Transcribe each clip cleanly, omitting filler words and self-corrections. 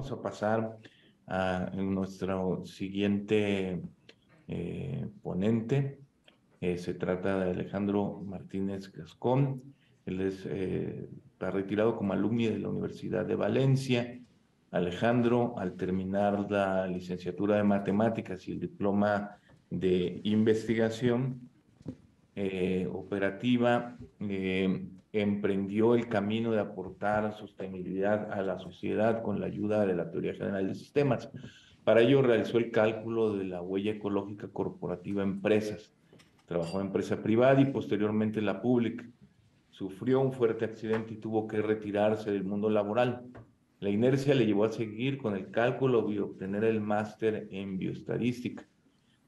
vamos a pasar a nuestro siguiente ponente. Se trata de Alejandro Martínez Gascón. Él está retirado como alumni de la Universidad de Valencia. Alejandro, al terminar la licenciatura de matemáticas y el diploma de investigación operativa, emprendió el camino de aportar sostenibilidad a la sociedad con la ayuda de la teoría general de sistemas. Para ello realizó el cálculo de la huella ecológica corporativa en empresas. Trabajó en empresa privada y posteriormente en la pública. Sufrió un fuerte accidente y tuvo que retirarse del mundo laboral. La inercia le llevó a seguir con el cálculo y obtener el máster en bioestadística.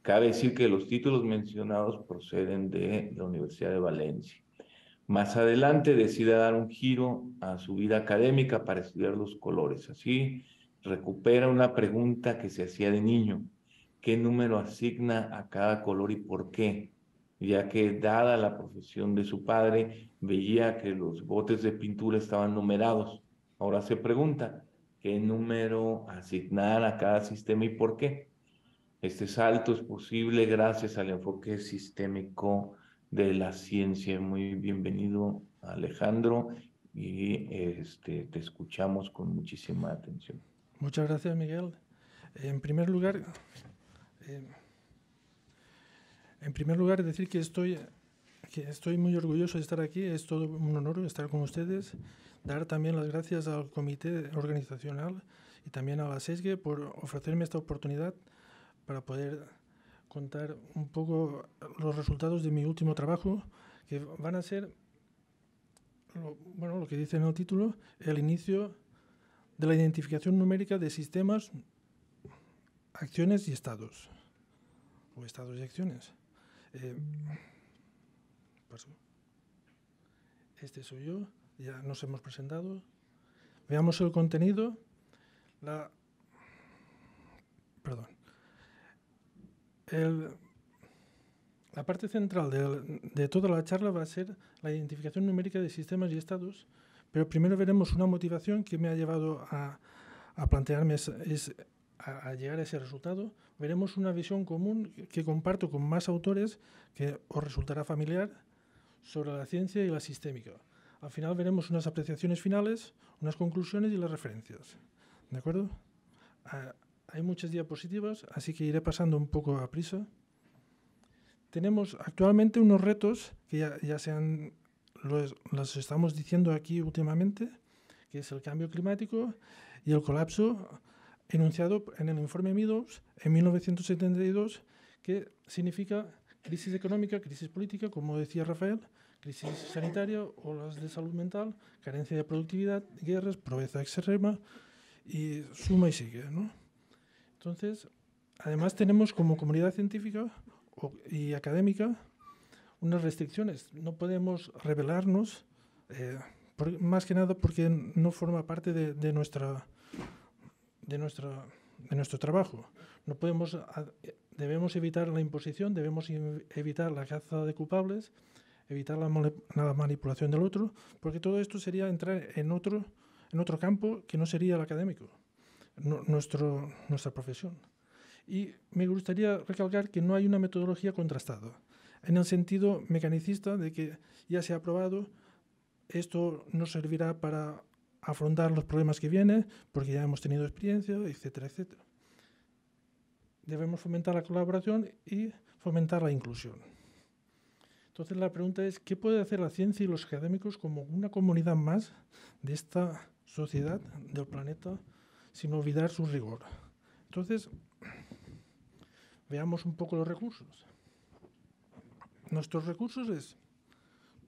Cabe decir que los títulos mencionados proceden de la Universidad de Valencia. Más adelante decide dar un giro a su vida académica para estudiar los colores. Así recupera una pregunta que se hacía de niño: ¿qué número asigna a cada color y por qué? Ya que, dada la profesión de su padre, veía que los botes de pintura estaban numerados. Ahora se pregunta: ¿qué número asignar a cada sistema y por qué? Este salto es posible gracias al enfoque sistémico de la ciencia. Muy bienvenido, Alejandro, y te escuchamos con muchísima atención. Muchas gracias, Miguel. En primer lugar, decir que estoy muy orgulloso de estar aquí. Es todo un honor estar con ustedes. Dar también las gracias al comité organizacional y también a la SESGE por ofrecerme esta oportunidad para poder contar un poco los resultados de mi último trabajo, que van a ser, lo que dice en el título, el inicio de la identificación numérica de sistemas, acciones y estados, o estados y acciones. Este soy yo, ya nos hemos presentado. Veamos el contenido. La parte central de toda la charla va a ser la identificación numérica de sistemas y estados, pero primero veremos una motivación que me ha llevado a plantearme a llegar a ese resultado. Veremos una visión común que comparto con más autores que os resultará familiar sobre la ciencia y la sistémica. Al final veremos unas apreciaciones finales, unas conclusiones y las referencias. ¿De acuerdo? Hay muchas diapositivas, así que iré pasando un poco a prisa. Tenemos actualmente unos retos que ya los estamos diciendo aquí últimamente, que es el cambio climático y el colapso enunciado en el informe Meadows en 1972, que significa crisis económica, crisis política, como decía Rafael, crisis sanitaria, olas de salud mental, carencia de productividad, guerras, pobreza extrema y suma y sigue, ¿no? Entonces, además tenemos como comunidad científica y académica unas restricciones. No podemos revelarnos, más que nada porque no forma parte de nuestro trabajo. No podemos, debemos evitar la imposición, debemos evitar la caza de culpables, evitar la manipulación del otro, porque todo esto sería entrar en otro campo que no sería el académico, nuestra profesión. Y me gustaría recalcar que no hay una metodología contrastada, en el sentido mecanicista de que ya se ha probado, esto nos servirá para afrontar los problemas que vienen, porque ya hemos tenido experiencia, etcétera, etcétera. Debemos fomentar la colaboración y fomentar la inclusión. Entonces la pregunta es, ¿qué puede hacer la ciencia y los académicos como una comunidad más de esta sociedad, del planeta, sin olvidar su rigor? Entonces, veamos un poco los recursos. Nuestros recursos es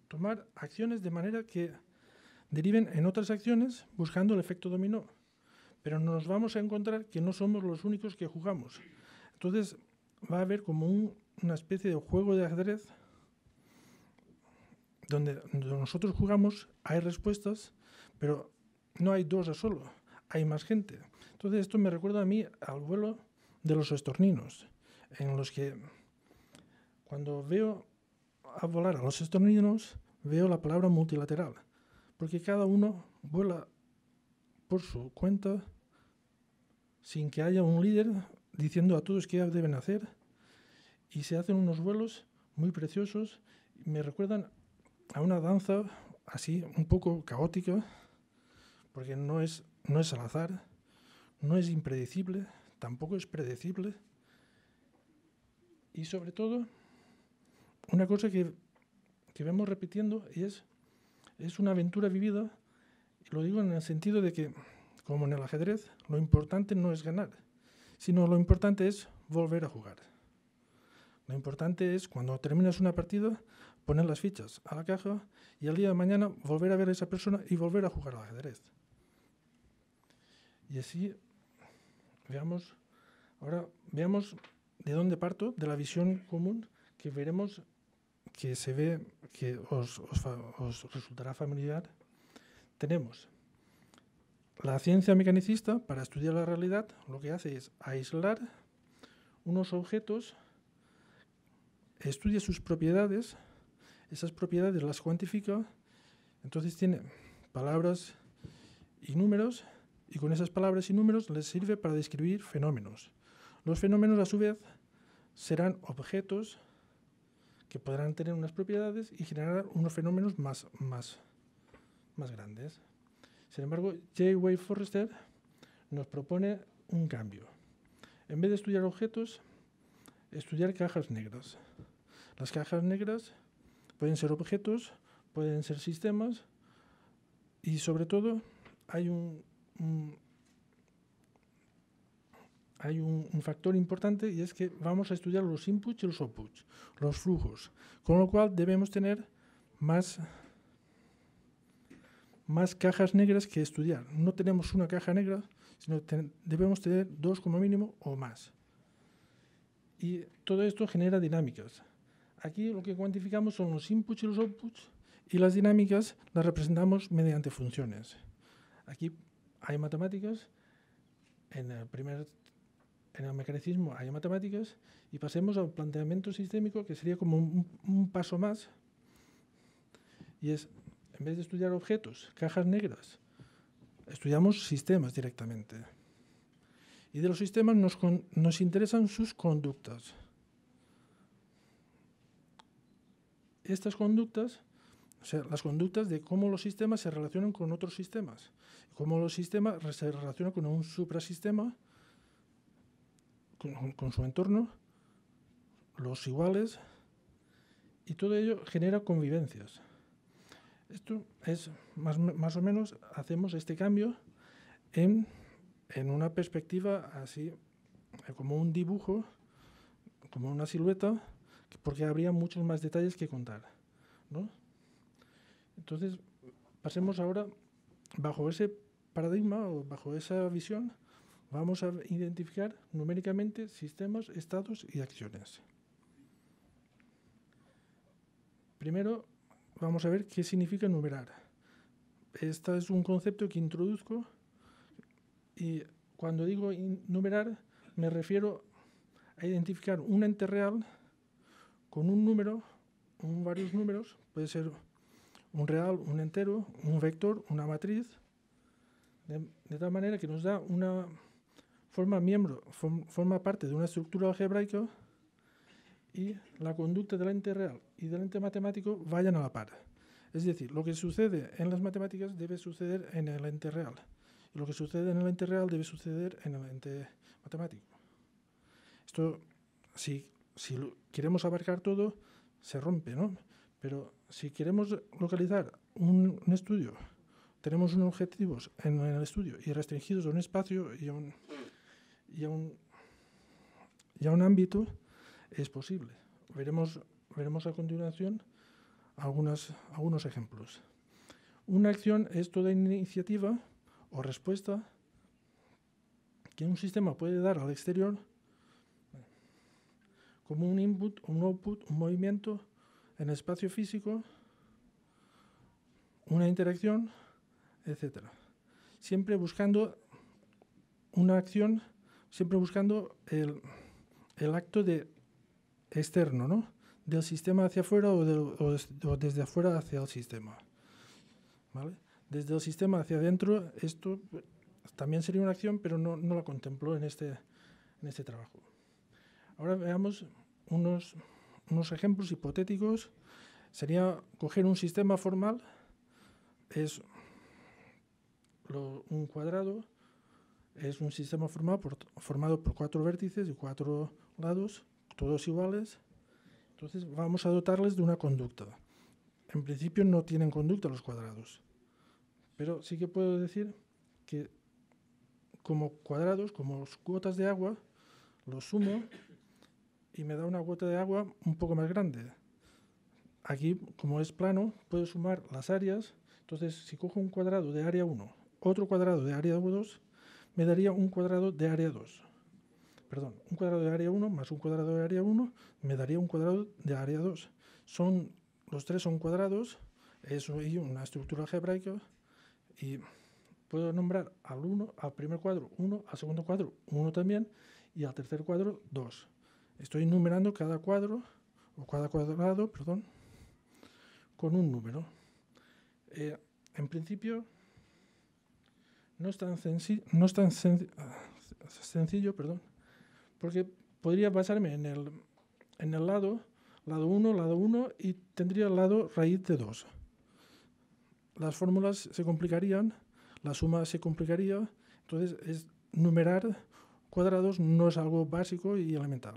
tomar acciones de manera que deriven en otras acciones buscando el efecto dominó. Pero nos vamos a encontrar que no somos los únicos que jugamos. Entonces va a haber como una especie de juego de ajedrez donde nosotros jugamos, hay respuestas, pero no hay dos a solo, hay más gente. Entonces esto me recuerda a mí al vuelo de los estorninos, en los que cuando veo a volar a los estorninos veo la palabra multilateral, porque cada uno vuela por su cuenta sin que haya un líder diciendo a todos qué deben hacer, y se hacen unos vuelos muy preciosos. Me recuerdan a una danza así un poco caótica, porque no es al azar, no es impredecible, tampoco es predecible. Y sobre todo, una cosa que vemos repitiendo es una aventura vivida, y lo digo en el sentido de que, como en el ajedrez, lo importante no es ganar, sino lo importante es volver a jugar. Lo importante es, cuando terminas una partida, poner las fichas a la caja y al día de mañana volver a ver a esa persona y volver a jugar al ajedrez. Y así, veamos de dónde parto, de la visión común que veremos, que se ve, que os resultará familiar. Tenemos la ciencia mecanicista. Para estudiar la realidad, lo que hace es aislar unos objetos, estudia sus propiedades, esas propiedades las cuantifica, entonces tiene palabras y números, y con esas palabras y números les sirve para describir fenómenos. Los fenómenos, a su vez, serán objetos que podrán tener unas propiedades y generar unos fenómenos más grandes. Sin embargo, J. Wade Forrester nos propone un cambio. En vez de estudiar objetos, estudiar cajas negras. Las cajas negras pueden ser objetos, pueden ser sistemas, y sobre todo hay un factor importante, y es que vamos a estudiar los inputs y los outputs, los flujos, con lo cual debemos tener más cajas negras que estudiar. No tenemos una caja negra, sino debemos tener 2 como mínimo o más. Y todo esto genera dinámicas. Aquí lo que cuantificamos son los inputs y los outputs, y las dinámicas las representamos mediante funciones. Aquí hay matemáticas, en el mecanicismo hay matemáticas, y pasemos al planteamiento sistémico, que sería como un paso más, y es, en vez de estudiar objetos, cajas negras, estudiamos sistemas directamente. Y de los sistemas nos interesan sus conductas. Estas conductas, o sea, las conductas de cómo los sistemas se relacionan con otros sistemas, cómo los sistemas se relacionan con un suprasistema, con su entorno, los iguales, y todo ello genera convivencias. Esto es más o menos, hacemos este cambio en una perspectiva así, como un dibujo, como una silueta, porque habría muchos más detalles que contar, ¿no? Entonces, pasemos ahora, bajo ese paradigma o bajo esa visión, vamos a identificar numéricamente sistemas, estados y acciones. Primero, vamos a ver qué significa numerar. Este es un concepto que introduzco, y cuando digo numerar me refiero a identificar un ente real con un número, varios números, puede ser un real, un entero, un vector, una matriz, de tal manera que nos da una forma parte de una estructura algebraica, y la conducta del ente real y del ente matemático vayan a la par. Es decir, lo que sucede en las matemáticas debe suceder en el ente real, y lo que sucede en el ente real debe suceder en el ente matemático. Esto, si queremos abarcar todo, se rompe, ¿no? Pero si queremos localizar un estudio, tenemos unos objetivos en el estudio y restringidos a un espacio y a un ámbito, es posible. Veremos a continuación algunos ejemplos. Una acción es toda iniciativa o respuesta que un sistema puede dar al exterior, como un input, un output, un movimiento en el espacio físico, una interacción, etc. Siempre buscando una acción, siempre buscando el acto externo, ¿no? Del sistema hacia afuera o desde afuera hacia el sistema, ¿vale? Desde el sistema hacia adentro, esto también sería una acción, pero no la contempló en este trabajo. Ahora veamos unos ejemplos hipotéticos. Sería coger un sistema formal, es un cuadrado, es un sistema formado por 4 vértices y 4 lados, todos iguales. Entonces vamos a dotarles de una conducta. En principio no tienen conducta los cuadrados, pero sí que puedo decir que como cuadrados, como gotas de agua, los sumo y me da una gota de agua un poco más grande. Aquí, como es plano, puedo sumar las áreas. Entonces, si cojo un cuadrado de área 1, otro cuadrado de área 2, me daría un cuadrado de área 2. Perdón, un cuadrado de área 1 más un cuadrado de área 1 me daría un cuadrado de área 2. Los tres son cuadrados, es una estructura algebraica y puedo nombrar al primer cuadro 1, al segundo cuadro 1 también y al tercer cuadro 2. Estoy numerando cada cuadro, o cada cuadrado, perdón, con un número. En principio, no es tan sencillo, porque podría basarme en el lado 1, y tendría el lado raíz de 2. Las fórmulas se complicarían, la suma se complicaría, entonces numerar cuadrados no es algo básico y elemental.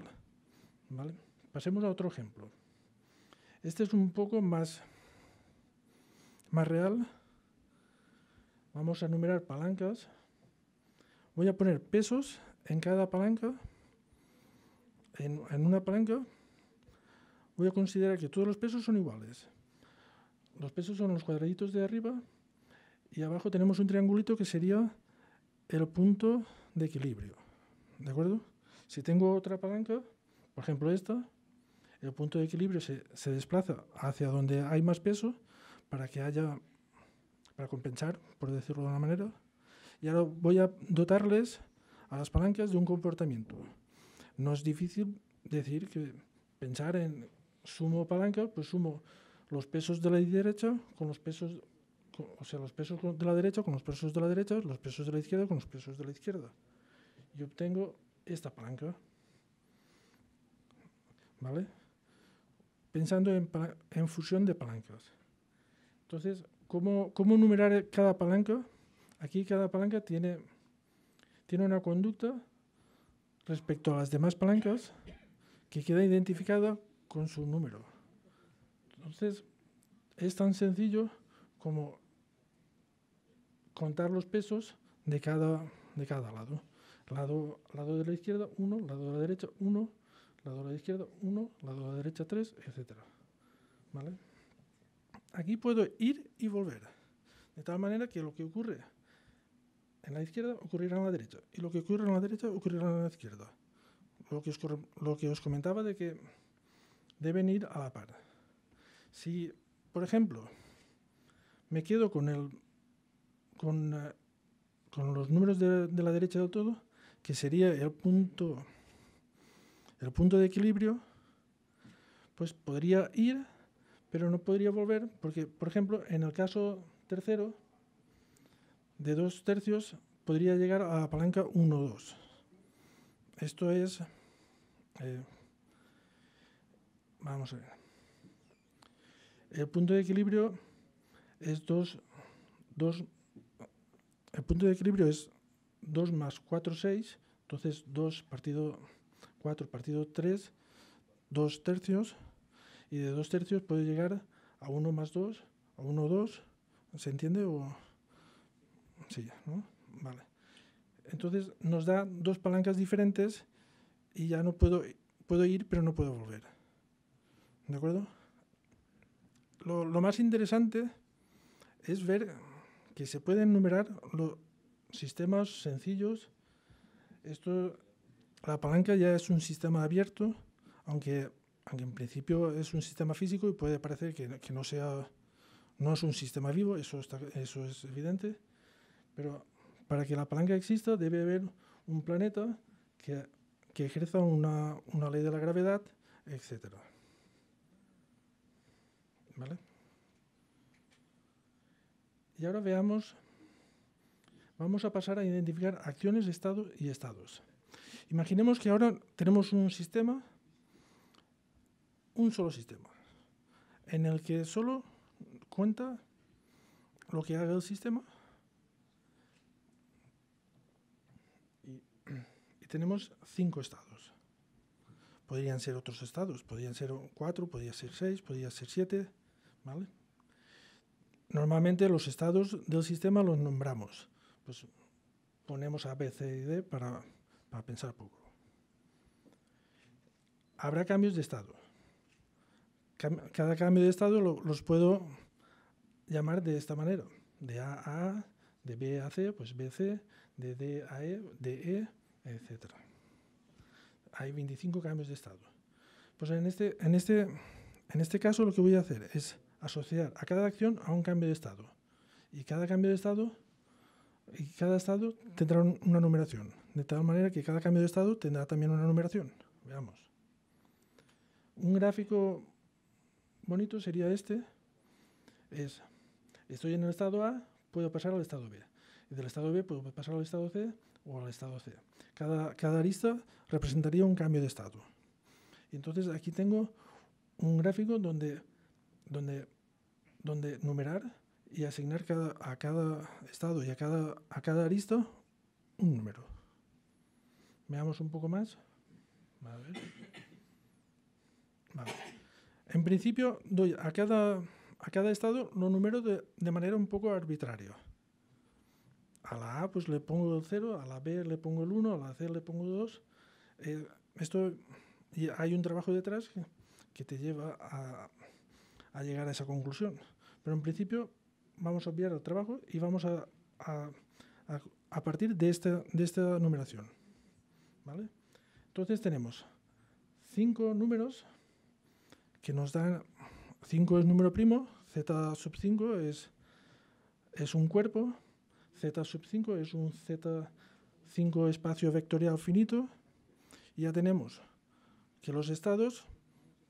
¿Vale? Pasemos a otro ejemplo. Este es un poco más real. Vamos a numerar palancas. Voy a poner pesos en cada palanca. En una palanca voy a considerar que todos los pesos son iguales. Los pesos son los cuadraditos de arriba y abajo tenemos un triangulito que sería el punto de equilibrio. ¿De acuerdo? Si tengo otra palanca, por ejemplo esta, el punto de equilibrio se desplaza hacia donde hay más peso para compensar, por decirlo de una manera. Y ahora voy a dotarles a las palancas de un comportamiento. No es difícil decir que pensar en sumo palanca, pues sumo los pesos de la derecha con los pesos, los pesos de la derecha con los pesos de la derecha, los pesos de la izquierda con los pesos de la izquierda. Y obtengo esta palanca. ¿Vale? Pensando en fusión de palancas. Entonces, ¿cómo numerar cada palanca? Aquí cada palanca tiene una conducta respecto a las demás palancas que queda identificada con su número. Entonces, es tan sencillo como contar los pesos de cada lado. Lado de la izquierda, 1, lado de la derecha, 1, lado de la izquierda, 1, lado de la derecha, 3, etc. ¿Vale? Aquí puedo ir y volver, de tal manera que lo que ocurre en la izquierda ocurrirá en la derecha, y lo que ocurre en la derecha ocurrirá en la izquierda. Lo que os comentaba de que deben ir a la par. Si, por ejemplo, me quedo con los números de la derecha del todo, que sería el punto de equilibrio, pues podría ir, pero no podría volver, porque, por ejemplo, en el caso tercero, de 2 tercios, podría llegar a la palanca 1, 2. Esto es... vamos a ver. El punto de equilibrio es 2. El punto de equilibrio es 2 más 4, 6. Entonces 2 partido 4 partido 3, 2 tercios. Y de 2 tercios puede llegar a 1 más 2, a 1, 2. ¿Se entiende? Sí, ¿no? Vale. Entonces nos da 2 palancas diferentes y ya no puedo ir, pero no puedo volver. ¿De acuerdo? Lo más interesante es ver que se pueden numerar los sistemas sencillos. La palanca ya es un sistema abierto, aunque en principio es un sistema físico y puede parecer que no es un sistema vivo, eso es evidente, pero para que la palanca exista debe haber un planeta que ejerza una ley de la gravedad, etc. ¿Vale? Y ahora veamos vamos a pasar a identificar acciones, estados y estados. Imaginemos que ahora tenemos un sistema, un solo sistema, en el que solo cuenta lo que haga el sistema y tenemos 5 estados. Podrían ser otros estados, podrían ser 4, podrían ser 6, podrían ser 7, ¿vale? Normalmente los estados del sistema los nombramos. Pues ponemos A, B, C y D para pensar poco. Habrá cambios de estado. Cada cambio de estado los puedo llamar de esta manera. De A a A, de B a C, pues BC, de D a E, DE, etc. Hay 25 cambios de estado. Pues en este caso lo que voy a hacer es asociar a cada acción a un cambio de estado. Y cada cambio de estado, y cada estado tendrá una numeración. De tal manera que cada cambio de estado tendrá también una numeración. Veamos. Un gráfico bonito sería este. Estoy en el estado A, puedo pasar al estado B. Y del estado B puedo pasar al estado C o al estado C. Cada arista representaría un cambio de estado. Y entonces aquí tengo un gráfico donde numerar y asignar a cada estado y a cada arista un número. Veamos un poco más. A ver. Vale. En principio doy a cada estado lo numero de manera un poco arbitraria. A la A pues le pongo el 0, a la B le pongo el 1, a la C le pongo 2. Y hay un trabajo detrás que te lleva a llegar a esa conclusión. Pero en principio vamos a obviar el trabajo y vamos a partir de esta numeración. ¿Vale? Entonces tenemos 5 números que nos dan, 5 es número primo, z sub 5 es un cuerpo, z sub 5 es un z5 espacio vectorial finito, y ya tenemos que los estados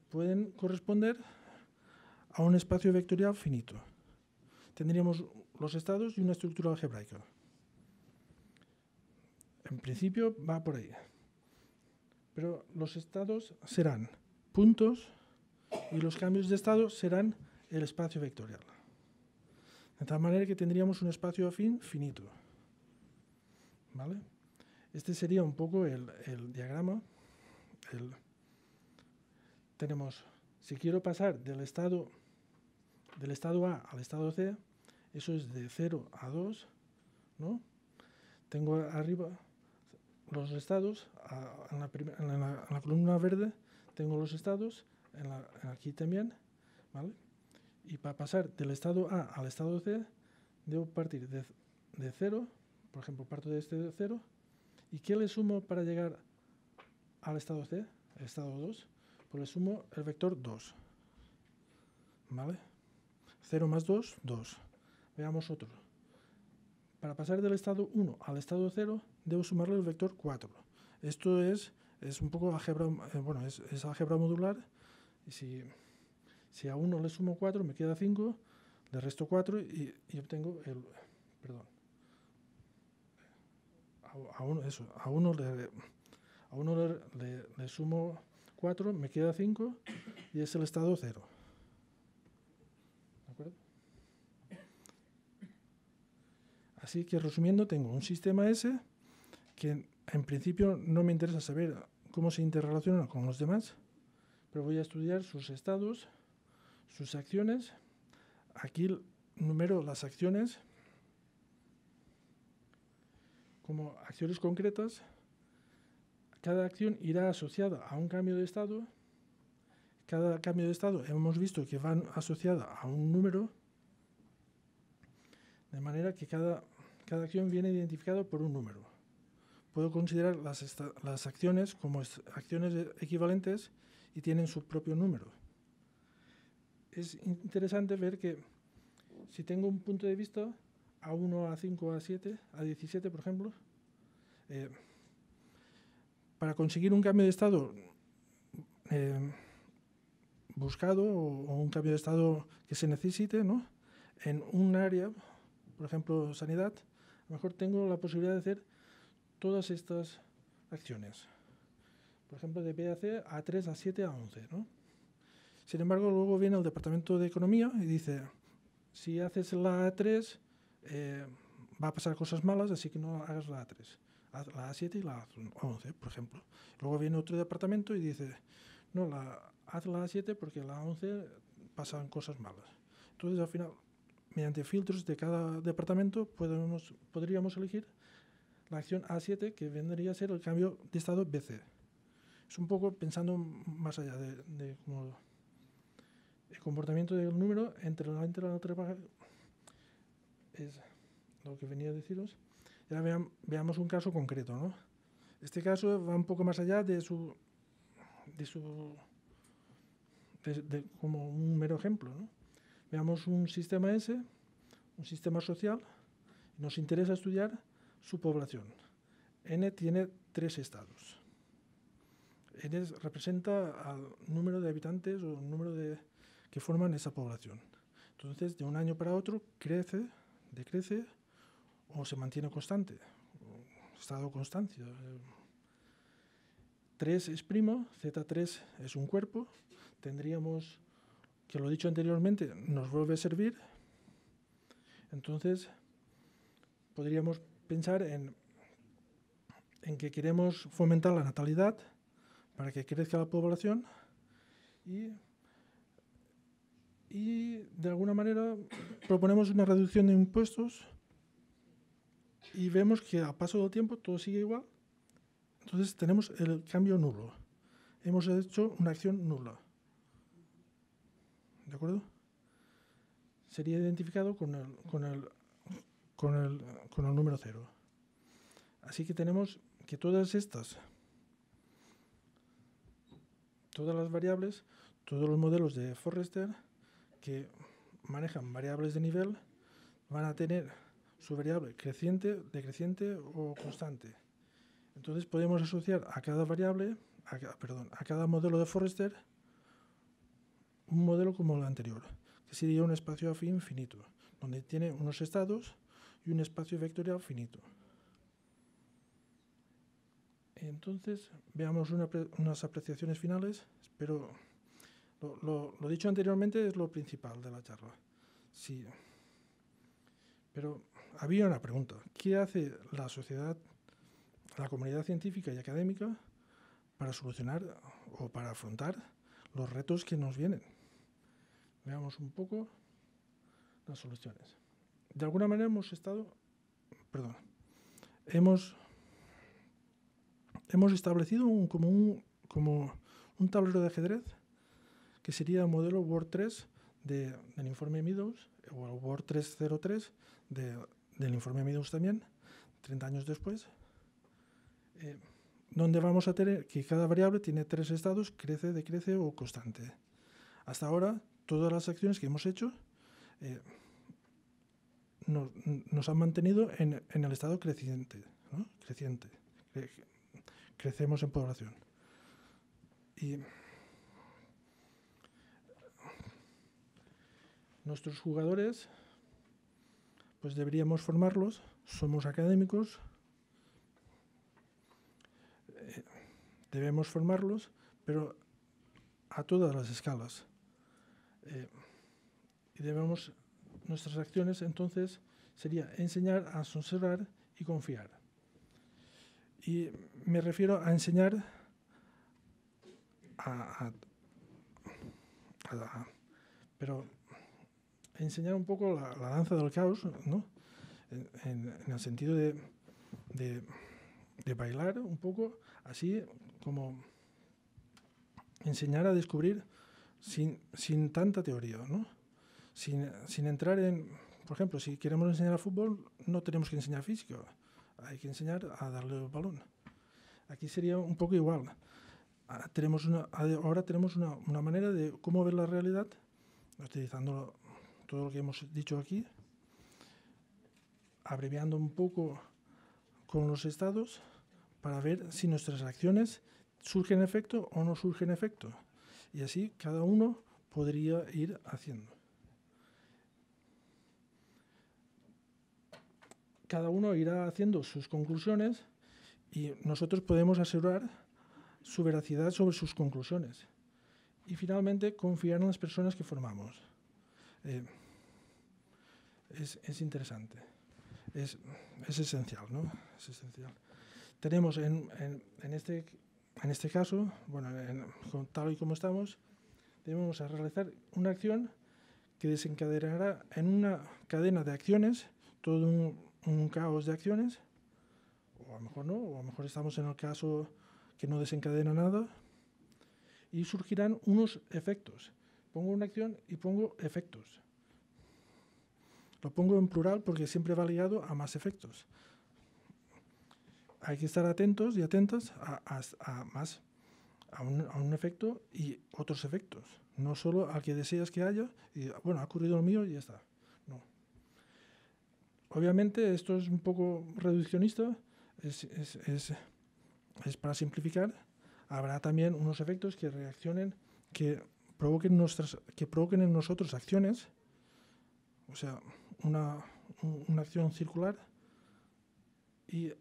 pueden corresponder a un espacio vectorial finito. Tendríamos los estados y una estructura algebraica. En principio va por ahí. Pero los estados serán puntos y los cambios de estado serán el espacio vectorial. De tal manera que tendríamos un espacio afín finito. ¿Vale? Este sería un poco el diagrama. Tenemos, si quiero pasar del estado A al estado C, eso es de 0 a 2, ¿no? Tengo arriba los estados, en la columna verde tengo los estados, aquí también, ¿vale? Y para pasar del estado A al estado C, debo partir de 0, por ejemplo, parto de este 0, ¿y qué le sumo para llegar al estado C, el estado 2? Pues le sumo el vector 2, ¿vale? 0 más 2, 2. Veamos otro. Para pasar del estado 1 al estado 0, debo sumarle el vector 4. Esto es un poco álgebra, es álgebra modular. Y si a 1 le sumo 4, me queda 5, le resto 4 y obtengo el... Perdón. A 1 le sumo 4, me queda 5 y es el estado 0. ¿De acuerdo? Así que resumiendo, tengo un sistema S que en principio no me interesa saber cómo se interrelaciona con los demás, pero voy a estudiar sus estados, sus acciones. Aquí numero las acciones como acciones concretas. Cada acción irá asociada a un cambio de estado. Cada cambio de estado hemos visto que va asociada a un número, de manera que cada acción viene identificada por un número. Puedo considerar las acciones como acciones equivalentes y tienen su propio número. Es interesante ver que si tengo un punto de vista A1, A5, A7, A17, por ejemplo, para conseguir un cambio de estado buscado o un cambio de estado que se necesite, ¿no? En un área, por ejemplo, sanidad, lo mejor tengo la posibilidad de hacer todas estas acciones. Por ejemplo, de B a C, A3, A7, A11, ¿no? Sin embargo, luego viene el Departamento de Economía y dice, si haces la A3, va a pasar cosas malas, así que no hagas la A3. Haz la A7 y la A11, por ejemplo. Luego viene otro departamento y dice, no, haz la A7 porque la A11 pasan cosas malas. Entonces, al final, mediante filtros de cada departamento, podríamos elegir la acción A7, que vendría a ser el cambio de estado BC. Es un poco pensando más allá de cómo el comportamiento del número entre la y la otra es lo que venía a deciros. Y ahora veamos un caso concreto, ¿no? Este caso va un poco más allá como un mero ejemplo, ¿no? Veamos un sistema S, un sistema social, y nos interesa estudiar su población. N tiene 3 estados. N representa al número de habitantes o el número que forman esa población. Entonces, de un año para otro, crece, decrece o se mantiene constante, estado constancia. 3 es primo, Z3 es un cuerpo, tendríamos, que lo he dicho anteriormente, nos vuelve a servir. Entonces, podríamos pensar en que queremos fomentar la natalidad para que crezca la población y de alguna manera proponemos una reducción de impuestos y vemos que a paso del tiempo todo sigue igual. Entonces tenemos el cambio nulo. Hemos hecho una acción nula. ¿De acuerdo? Sería identificado con el número 0. Así que tenemos que todas las variables, todos los modelos de Forrester que manejan variables de nivel van a tener su variable creciente, decreciente o constante. Entonces podemos asociar a cada variable, a cada modelo de Forrester, un modelo como el anterior, que sería un espacio afín infinito, donde tiene unos estados y un espacio vectorial finito. Entonces, veamos unas apreciaciones finales, pero lo dicho anteriormente es lo principal de la charla. Sí. Pero había una pregunta. ¿Qué hace la sociedad, la comunidad científica y académica para solucionar o para afrontar los retos que nos vienen? Veamos un poco las soluciones. De alguna manera hemos establecido como un tablero de ajedrez que sería el modelo Word 3 del informe Meadows, o el Word 303 del informe Meadows también, 30 años después, donde vamos a tener que cada variable tiene 3 estados, crece, decrece o constante. Hasta ahora, todas las acciones que hemos hecho nos han mantenido en el estado creciente, ¿no? Crecemos en población. Y nuestros jugadores, pues deberíamos formarlos, somos académicos, debemos formarlos, pero a todas las escalas. Y nuestras acciones entonces sería enseñar, asesorar y confiar. Y me refiero a enseñar pero enseñar un poco la danza del caos, ¿no? En el sentido de bailar un poco, así como enseñar a descubrir sin tanta teoría, ¿no? Sin entrar en, por ejemplo, si queremos enseñar a fútbol, no tenemos que enseñar física, hay que enseñar a darle el balón. Aquí sería un poco igual. Ahora tenemos una manera de cómo ver la realidad, utilizando todo lo que hemos dicho aquí, abreviando un poco con los estados para ver si nuestras acciones surgen efecto o no surgen efecto. Y así cada uno podría ir haciendo. cada uno irá haciendo sus conclusiones y nosotros podemos asegurar su veracidad sobre sus conclusiones. Y finalmente, confiar en las personas que formamos. Es interesante. Es esencial, ¿no? Es esencial. Tenemos en este caso, bueno, tal y como estamos, debemos realizar una acción que desencadenará en una cadena de acciones, todo un caos de acciones, o a lo mejor no, o a lo mejor estamos en el caso que no desencadena nada, y surgirán unos efectos. Pongo una acción y pongo efectos. Lo pongo en plural porque siempre va ligado a más efectos. Hay que estar atentos y atentas a un efecto y otros efectos. No solo al que deseas que haya y, bueno, ha ocurrido el mío y ya está. No. Obviamente esto es un poco reduccionista, es para simplificar. Habrá también unos efectos que reaccionen, que provoquen en nosotros acciones, o sea, una acción circular, y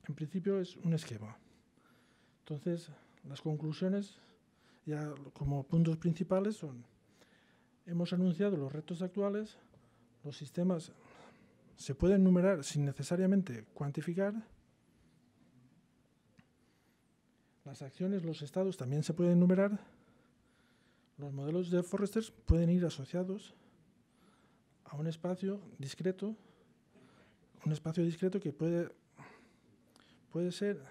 en principio es un esquema. Entonces, las conclusiones, ya como puntos principales, son: hemos anunciado los retos actuales, los sistemas se pueden numerar sin necesariamente cuantificar, las acciones, los estados también se pueden numerar, los modelos de Forrester pueden ir asociados a un espacio discreto que puede ser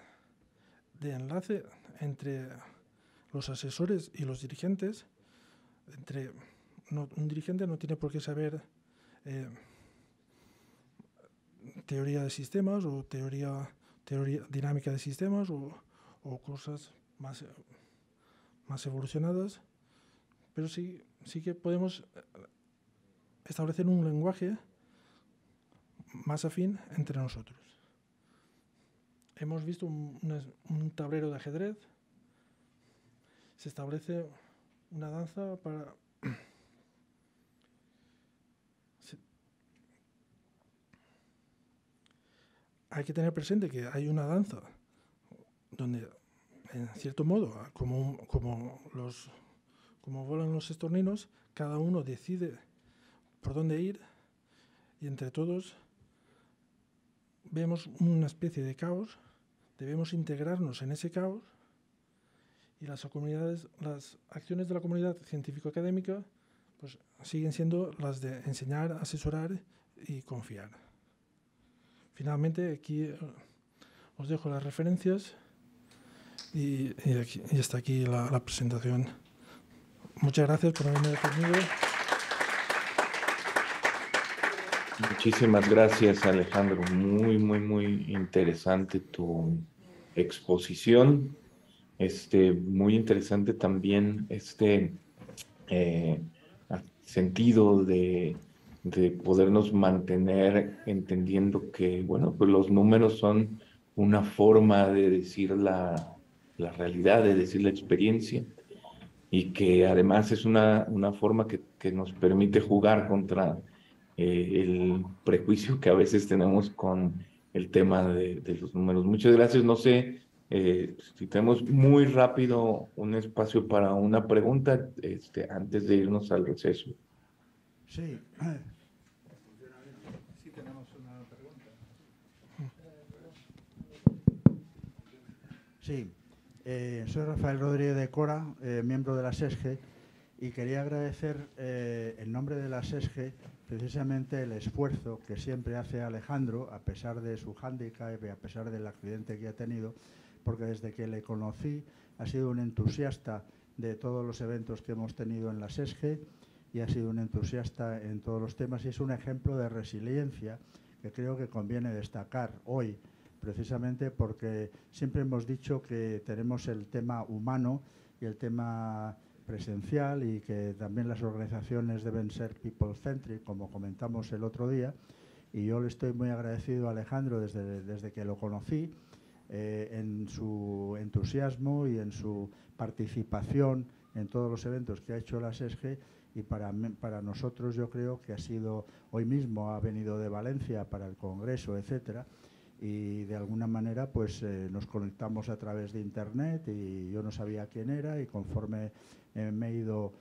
de enlace entre los asesores y los dirigentes. Un dirigente no tiene por qué saber teoría de sistemas o teoría dinámica de sistemas o cosas más evolucionadas, pero sí que podemos establecer un lenguaje más afín entre nosotros. Hemos visto un tablero de ajedrez. Se establece una danza para... Hay que tener presente que hay una danza donde, en cierto modo, como vuelan los estorninos, cada uno decide por dónde ir y entre todos vemos una especie de caos. Debemos integrarnos en ese caos y las acciones de la comunidad científico-académica pues siguen siendo las de enseñar, asesorar y confiar. Finalmente, aquí os dejo las referencias y hasta aquí la presentación. Muchas gracias por haberme detenido. Muchísimas gracias, Alejandro. Muy, muy, muy interesante tu exposición. Muy interesante también sentido de podernos mantener entendiendo que, bueno, pues los números son una forma de decir la realidad, de decir la experiencia, y que además es una forma que nos permite jugar contra el prejuicio que a veces tenemos con el tema de los números. Muchas gracias. No sé si tenemos muy rápido un espacio para una pregunta antes de irnos al receso. Sí. Sí, tenemos una pregunta. Sí. Soy Rafael Rodríguez de Cora, miembro de la SESGE, y quería agradecer en nombre de la SESGE precisamente el esfuerzo que siempre hace Alejandro, a pesar de su hándicap y a pesar del accidente que ha tenido, porque desde que le conocí ha sido un entusiasta de todos los eventos que hemos tenido en la SESGE y ha sido un entusiasta en todos los temas y es un ejemplo de resiliencia que creo que conviene destacar hoy, precisamente porque siempre hemos dicho que tenemos el tema humano y el tema presencial y que también las organizaciones deben ser people-centric, como comentamos el otro día, y yo le estoy muy agradecido a Alejandro desde que lo conocí en su entusiasmo y en su participación en todos los eventos que ha hecho la SESGE y para nosotros yo creo que ha sido, hoy mismo ha venido de Valencia para el Congreso, etcétera, y de alguna manera pues nos conectamos a través de Internet y yo no sabía quién era y conforme me he ido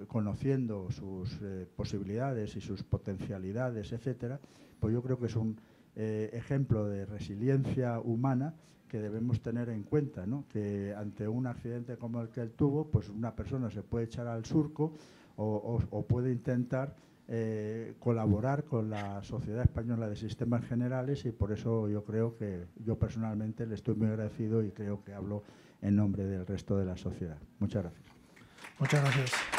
conociendo sus posibilidades y sus potencialidades, etcétera, pues yo creo que es un ejemplo de resiliencia humana que debemos tener en cuenta, ¿no? Que ante un accidente como el que él tuvo, pues una persona se puede echar al surco o puede intentar colaborar con la Sociedad Española de Sistemas Generales, y por eso yo creo que yo personalmente le estoy muy agradecido y creo que hablo en nombre del resto de la sociedad. Muchas gracias. Muchas gracias.